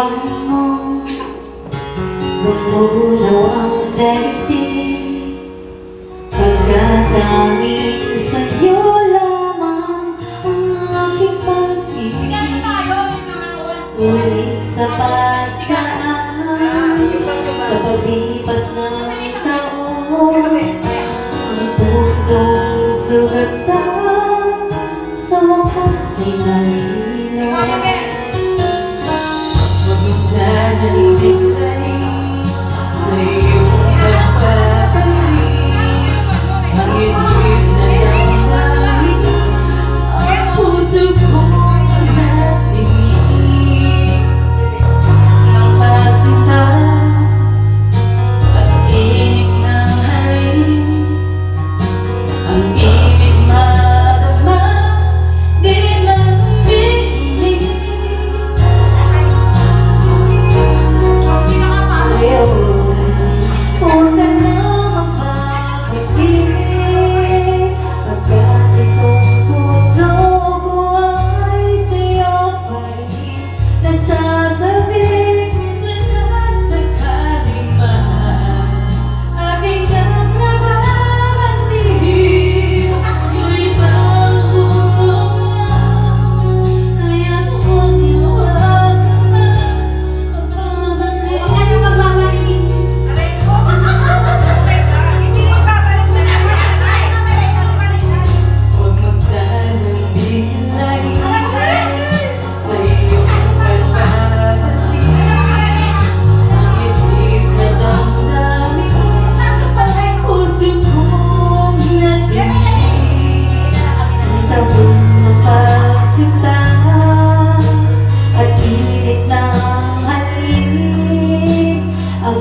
tuwang mo, gumunaw ang daigdig, pagkatanging sa'yo lamang ang aking pag-ibig. Ngunit sa pagdaan, sa paglipas ng taon, ang pusong sugatan sa wakas ay nalinaw. Mag-isa nang bigay sa iyong pagpapalik, ang ilim na damdamin, ang puso ko'y natingin. Ang pasinta at init ng hangin, ang ibig madama, di magbibig. Sa'yo, huwag ka na magpapag-ibig, pagkat itong puso ko ay sa'yo pa'y nasasabik. Sakasakali man, aking kang nababandig, ako'y mahulog na, kaya't huwag ka na magbabalik. Huwag mo sanang biglayin sa iyong pagbabalik, ang itim na damdamin, ang puso kong natingin. Ang tapos ng pagsinta at init ng halik, ang